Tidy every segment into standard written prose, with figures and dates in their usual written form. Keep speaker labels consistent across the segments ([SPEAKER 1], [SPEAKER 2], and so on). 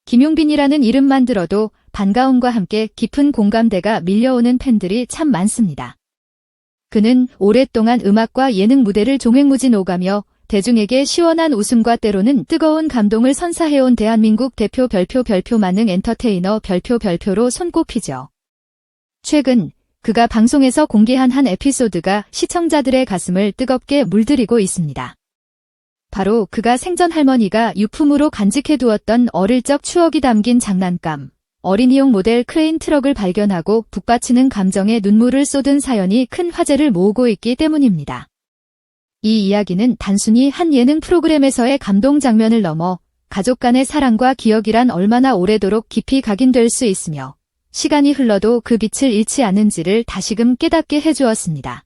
[SPEAKER 1] 김용빈이라는 이름만 들어도 반가움과 함께 깊은 공감대가 밀려오는 팬들이 참 많습니다. 그는 오랫동안 음악과 예능 무대를 종횡무진 오가며 대중에게 시원한 웃음과 때로는 뜨거운 감동을 선사해온 대한민국 대표 별표 만능 엔터테이너 별표로 손꼽히죠. 최근 그가 방송에서 공개한 한 에피소드가 시청자들의 가슴을 뜨겁게 물들이고 있습니다. 바로 그가 생전 할머니가 유품으로 간직해두었던 어릴 적 추억이 담긴 장난감, 어린이용 모델 크레인 트럭을 발견하고 북받치는 감정에 눈물을 쏟은 사연이 큰 화제를 모으고 있기 때문입니다. 이 이야기는 단순히 한 예능 프로그램에서의 감동 장면을 넘어 가족 간의 사랑과 기억이란 얼마나 오래도록 깊이 각인될 수 있으며 시간이 흘러도 그 빛을 잃지 않는지를 다시금 깨닫게 해주었습니다.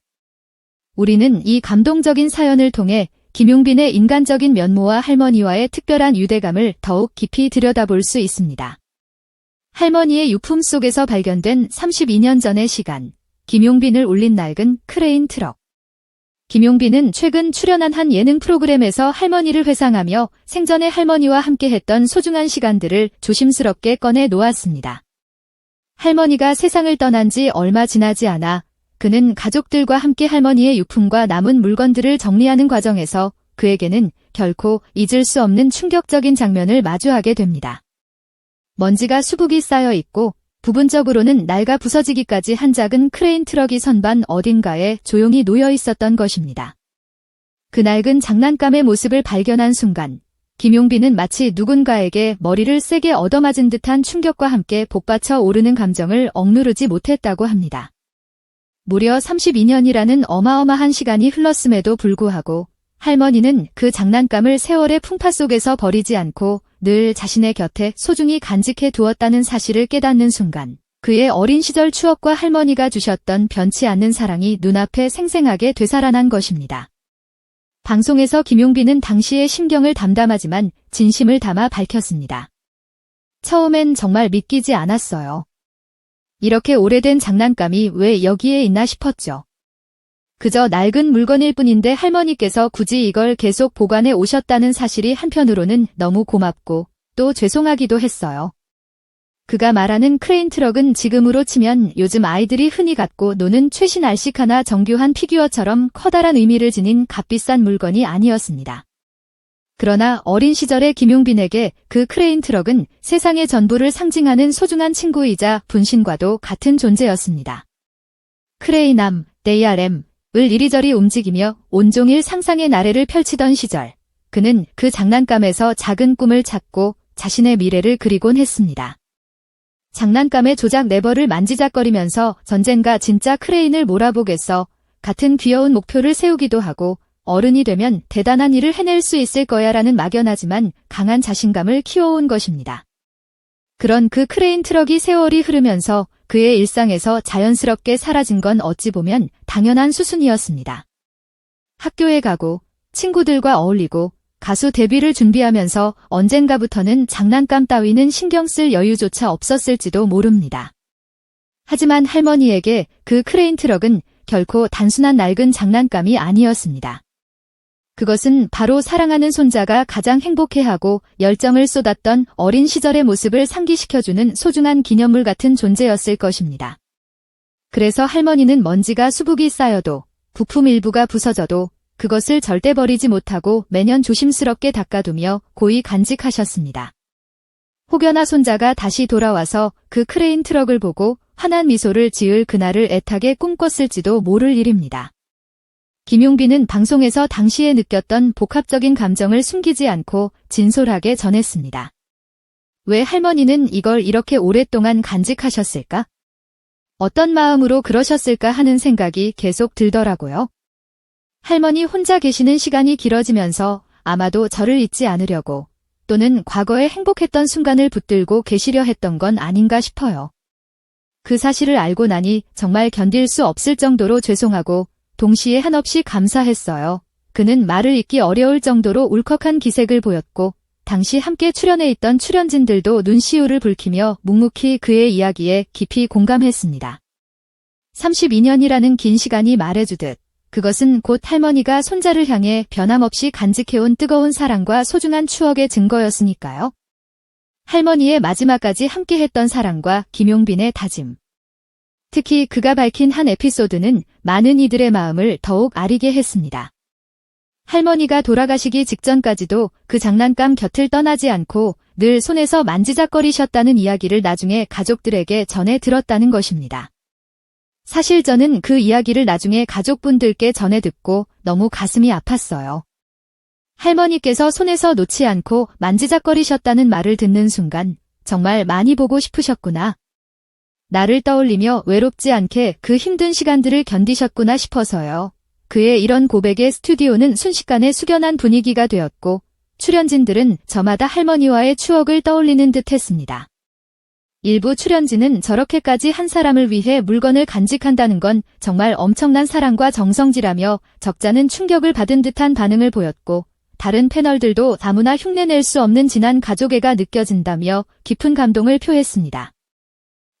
[SPEAKER 1] 우리는 이 감동적인 사연을 통해 김용빈의 인간적인 면모와 할머니와의 특별한 유대감을 더욱 깊이 들여다볼 수 있습니다. 할머니의 유품 속에서 발견된 32년 전의 시간, 김용빈을 울린 낡은 크레인 트럭. 김용빈은 최근 출연한 한 예능 프로그램에서 할머니를 회상하며 생전에 할머니와 함께했던 소중한 시간들을 조심스럽게 꺼내 놓았습니다. 할머니가 세상을 떠난 지 얼마 지나지 않아 그는 가족들과 함께 할머니의 유품과 남은 물건들을 정리하는 과정에서 그에게는 결코 잊을 수 없는 충격적인 장면을 마주하게 됩니다. 먼지가 수북이 쌓여 있고 부분적으로는 낡아 부서지기까지 한 작은 크레인 트럭이 선반 어딘가에 조용히 놓여 있었던 것입니다. 그 낡은 장난감의 모습을 발견한 순간 김용빈은 마치 누군가에게 머리를 세게 얻어맞은 듯한 충격과 함께 복받쳐 오르는 감정을 억누르지 못했다고 합니다. 무려 32년이라는 어마어마한 시간이 흘렀음에도 불구하고 할머니는 그 장난감을 세월의 풍파 속에서 버리지 않고 늘 자신의 곁에 소중히 간직해 두었다는 사실을 깨닫는 순간 그의 어린 시절 추억과 할머니가 주셨던 변치 않는 사랑이 눈앞에 생생하게 되살아난 것입니다. 방송에서 김용빈은 당시의 심경을 담담하지만 진심을 담아 밝혔습니다. 처음엔 정말 믿기지 않았어요. 이렇게 오래된 장난감이 왜 여기에 있나 싶었죠. 그저 낡은 물건일 뿐인데 할머니께서 굳이 이걸 계속 보관해 오셨다는 사실이 한편으로는 너무 고맙고 또 죄송하기도 했어요. 그가 말하는 크레인 트럭은 지금으로 치면 요즘 아이들이 흔히 갖고 노는 최신 RC카나 정교한 피규어처럼 커다란 의미를 지닌 값비싼 물건이 아니었습니다. 그러나 어린 시절의 김용빈에게 그 크레인 트럭은 세상의 전부를 상징하는 소중한 친구이자 분신과도 같은 존재였습니다. 크레인암, DRM을 이리저리 움직이며 온종일 상상의 나래를 펼치던 시절, 그는 그 장난감에서 작은 꿈을 찾고 자신의 미래를 그리곤 했습니다. 장난감의 조작 레버를 만지작거리면서 전젠가 진짜 크레인을 몰아보겠어 같은 귀여운 목표를 세우기도 하고 어른이 되면 대단한 일을 해낼 수 있을 거야라는 막연하지만 강한 자신감을 키워온 것입니다. 그런 그 크레인 트럭이 세월이 흐르면서 그의 일상에서 자연스럽게 사라진 건 어찌 보면 당연한 수순이었습니다. 학교에 가고 친구들과 어울리고 가수 데뷔를 준비하면서 언젠가부터는 장난감 따위는 신경 쓸 여유조차 없었을지도 모릅니다. 하지만 할머니에게 그 크레인 트럭은 결코 단순한 낡은 장난감이 아니었습니다. 그것은 바로 사랑하는 손자가 가장 행복해하고 열정을 쏟았던 어린 시절의 모습을 상기시켜주는 소중한 기념물 같은 존재였을 것입니다. 그래서 할머니는 먼지가 수북이 쌓여도 부품 일부가 부서져도 그것을 절대 버리지 못하고 매년 조심스럽게 닦아두며 고이 간직하셨습니다. 혹여나 손자가 다시 돌아와서 그 크레인 트럭을 보고 환한 미소를 지을 그날을 애타게 꿈꿨을지도 모를 일입니다. 김용빈은 방송에서 당시에 느꼈던 복합적인 감정을 숨기지 않고 진솔하게 전했습니다. 왜 할머니는 이걸 이렇게 오랫동안 간직하셨을까? 어떤 마음으로 그러셨을까 하는 생각이 계속 들더라고요. 할머니 혼자 계시는 시간이 길어지면서 아마도 저를 잊지 않으려고 또는 과거에 행복했던 순간을 붙들고 계시려 했던 건 아닌가 싶어요. 그 사실을 알고 나니 정말 견딜 수 없을 정도로 죄송하고 동시에 한없이 감사했어요. 그는 말을 잇기 어려울 정도로 울컥한 기색을 보였고 당시 함께 출연해 있던 출연진들도 눈시울을 붉히며 묵묵히 그의 이야기에 깊이 공감했습니다. 32년이라는 긴 시간이 말해주듯 그것은 곧 할머니가 손자를 향해 변함없이 간직해온 뜨거운 사랑과 소중한 추억의 증거였으니까요. 할머니의 마지막까지 함께했던 사랑과 김용빈의 다짐. 특히 그가 밝힌 한 에피소드는 많은 이들의 마음을 더욱 아리게 했습니다. 할머니가 돌아가시기 직전까지도 그 장난감 곁을 떠나지 않고 늘 손에서 만지작거리셨다는 이야기를 나중에 가족들에게 전해 들었다는 것입니다. 사실 저는 그 이야기를 나중에 가족분들께 전해 듣고 너무 가슴이 아팠어요. 할머니께서 손에서 놓지 않고 만지작거리셨다는 말을 듣는 순간 정말 많이 보고 싶으셨구나. 나를 떠올리며 외롭지 않게 그 힘든 시간들을 견디셨구나 싶어서요. 그의 이런 고백에 스튜디오는 순식간에 숙연한 분위기가 되었고 출연진들은 저마다 할머니와의 추억을 떠올리는 듯 했습니다. 일부 출연진은 저렇게까지 한 사람을 위해 물건을 간직한다는 건 정말 엄청난 사랑과 정성지라며 적잖은 충격을 받은 듯한 반응을 보였고 다른 패널들도 다무나 흉내낼 수 없는 진한 가족애가 느껴진다며 깊은 감동을 표했습니다.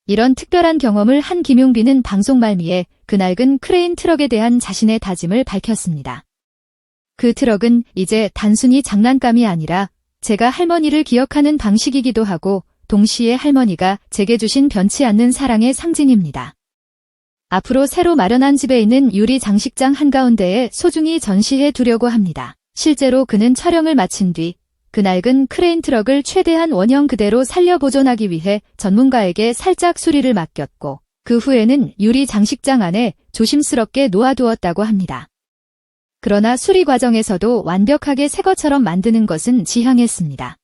[SPEAKER 1] 이런 특별한 경험을 한 김용빈은 방송 말미에 그 낡은 크레인 트럭에 대한 자신의 다짐을 밝혔습니다. 그 트럭은 이제 단순히 장난감이 아니라 제가 할머니를 기억하는 방식이기도 하고 동시에 할머니가 제게 주신 변치 않는 사랑의 상징입니다. 앞으로 새로 마련한 집에 있는 유리 장식장 한가운데에 소중히 전시해 두려고 합니다. 실제로 그는 촬영을 마친 뒤 그 낡은 크레인 트럭을 최대한 원형 그대로 살려 보존하기 위해 전문가에게 살짝 수리를 맡겼고 그 후에는 유리 장식장 안에 조심스럽게 놓아두었다고 합니다. 그러나 수리 과정에서도 완벽하게 새 것처럼 만드는 것은 지향했습니다.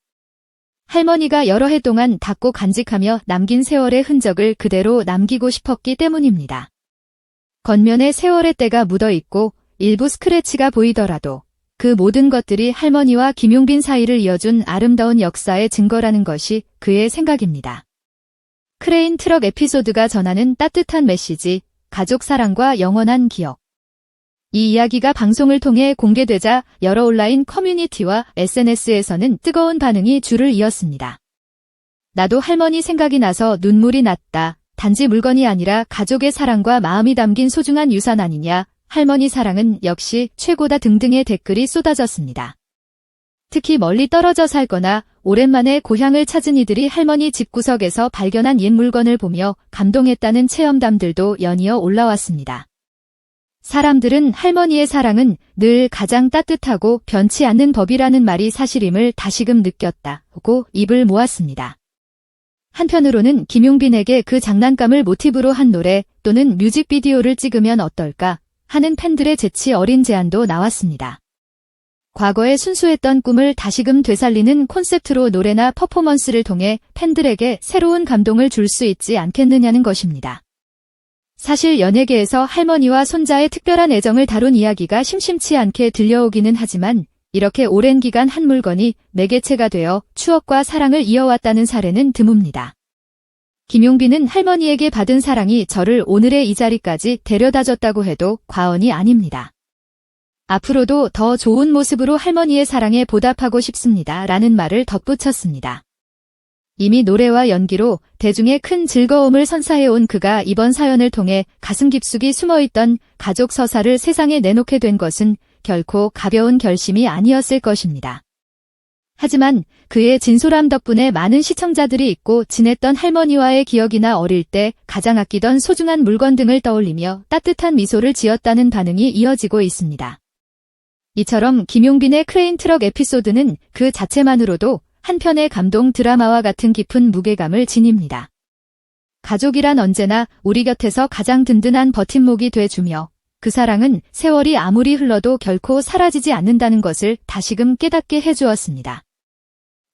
[SPEAKER 1] 할머니가 여러 해 동안 닦고 간직하며 남긴 세월의 흔적을 그대로 남기고 싶었기 때문입니다. 겉면에 세월의 때가 묻어있고 일부 스크래치가 보이더라도 그 모든 것들이 할머니와 김용빈 사이를 이어준 아름다운 역사의 증거라는 것이 그의 생각입니다. 크레인 트럭 에피소드가 전하는 따뜻한 메시지, 가족 사랑과 영원한 기억. 이 이야기가 방송을 통해 공개되자 여러 온라인 커뮤니티와 SNS에서는 뜨거운 반응이 줄을 이었습니다. 나도 할머니 생각이 나서 눈물이 났다. 단지 물건이 아니라 가족의 사랑과 마음이 담긴 소중한 유산 아니냐. 할머니 사랑은 역시 최고다 등등의 댓글이 쏟아졌습니다. 특히 멀리 떨어져 살거나 오랜만에 고향을 찾은 이들이 할머니 집구석에서 발견한 옛 물건을 보며 감동했다는 체험담들도 연이어 올라왔습니다. 사람들은 할머니의 사랑은 늘 가장 따뜻하고 변치 않는 법이라는 말이 사실임을 다시금 느꼈다고 입을 모았습니다. 한편으로는 김용빈에게 그 장난감을 모티브로 한 노래 또는 뮤직비디오를 찍으면 어떨까 하는 팬들의 재치 어린 제안도 나왔습니다. 과거에 순수했던 꿈을 다시금 되살리는 콘셉트로 노래나 퍼포먼스를 통해 팬들에게 새로운 감동을 줄 수 있지 않겠느냐는 것입니다. 사실 연예계에서 할머니와 손자의 특별한 애정을 다룬 이야기가 심심치 않게 들려오기는 하지만 이렇게 오랜 기간 한 물건이 매개체가 되어 추억과 사랑을 이어왔다는 사례는 드뭅니다. 김용빈은 할머니에게 받은 사랑이 저를 오늘의 이 자리까지 데려다줬다고 해도 과언이 아닙니다. 앞으로도 더 좋은 모습으로 할머니의 사랑에 보답하고 싶습니다. 라는 말을 덧붙였습니다. 이미 노래와 연기로 대중의 큰 즐거움을 선사해온 그가 이번 사연을 통해 가슴 깊숙이 숨어있던 가족 서사를 세상에 내놓게 된 것은 결코 가벼운 결심이 아니었을 것입니다. 하지만 그의 진솔함 덕분에 많은 시청자들이 잊고 지냈던 할머니와의 기억이나 어릴 때 가장 아끼던 소중한 물건 등을 떠올리며 따뜻한 미소를 지었다는 반응이 이어지고 있습니다. 이처럼 김용빈의 크레인 트럭 에피소드는 그 자체만으로도 한편의 감동 드라마와 같은 깊은 무게감을 지닙니다. 가족이란 언제나 우리 곁에서 가장 든든한 버팀목이 돼주며 그 사랑은 세월이 아무리 흘러도 결코 사라지지 않는다는 것을 다시금 깨닫게 해주었습니다.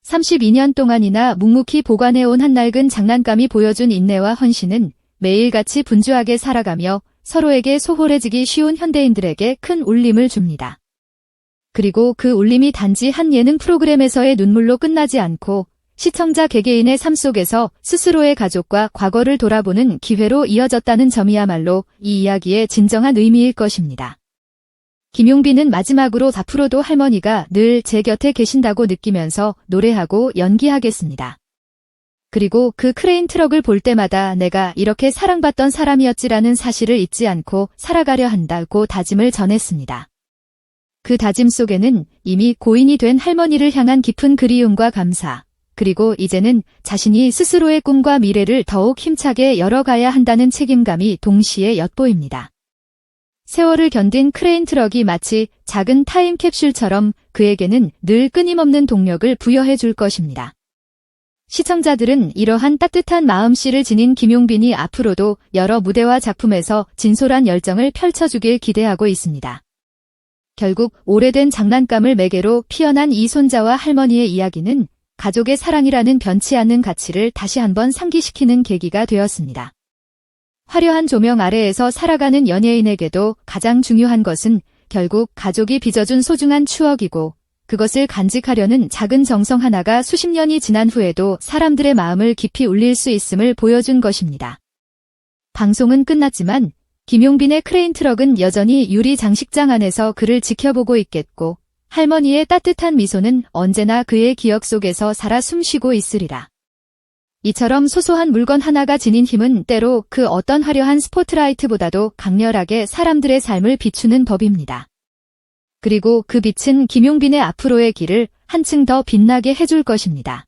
[SPEAKER 1] 32년 동안이나 묵묵히 보관해온 한 낡은 장난감이 보여준 인내와 헌신은 매일같이 분주하게 살아가며 서로에게 소홀해지기 쉬운 현대인들에게 큰 울림을 줍니다. 그리고 그 울림이 단지 한 예능 프로그램에서의 눈물로 끝나지 않고 시청자 개개인의 삶 속에서 스스로의 가족과 과거를 돌아보는 기회로 이어졌다는 점이야말로 이 이야기의 진정한 의미일 것입니다. 김용빈은 마지막으로 앞으로도 할머니가 늘 제 곁에 계신다고 느끼면서 노래하고 연기하겠습니다. 그리고 그 크레인 트럭을 볼 때마다 내가 이렇게 사랑받던 사람이었지라는 사실을 잊지 않고 살아가려 한다고 다짐을 전했습니다. 그 다짐 속에는 이미 고인이 된 할머니를 향한 깊은 그리움과 감사, 그리고 이제는 자신이 스스로의 꿈과 미래를 더욱 힘차게 열어가야 한다는 책임감이 동시에 엿보입니다. 세월을 견딘 크레인 트럭이 마치 작은 타임캡슐처럼 그에게는 늘 끊임없는 동력을 부여해 줄 것입니다. 시청자들은 이러한 따뜻한 마음씨를 지닌 김용빈이 앞으로도 여러 무대와 작품에서 진솔한 열정을 펼쳐주길 기대하고 있습니다. 결국 오래된 장난감을 매개로 피어난 이 손자와 할머니의 이야기는 가족의 사랑이라는 변치 않는 가치를 다시 한번 상기시키는 계기가 되었습니다. 화려한 조명 아래에서 살아가는 연예인에게도 가장 중요한 것은 결국 가족이 빚어준 소중한 추억이고 그것을 간직하려는 작은 정성 하나가 수십 년이 지난 후에도 사람들의 마음을 깊이 울릴 수 있음을 보여준 것입니다. 방송은 끝났지만 김용빈의 크레인 트럭은 여전히 유리 장식장 안에서 그를 지켜보고 있겠고 할머니의 따뜻한 미소는 언제나 그의 기억 속에서 살아 숨쉬고 있으리라. 이처럼 소소한 물건 하나가 지닌 힘은 때로 그 어떤 화려한 스포트라이트보다도 강렬하게 사람들의 삶을 비추는 법입니다. 그리고 그 빛은 김용빈의 앞으로의 길을 한층 더 빛나게 해줄 것입니다.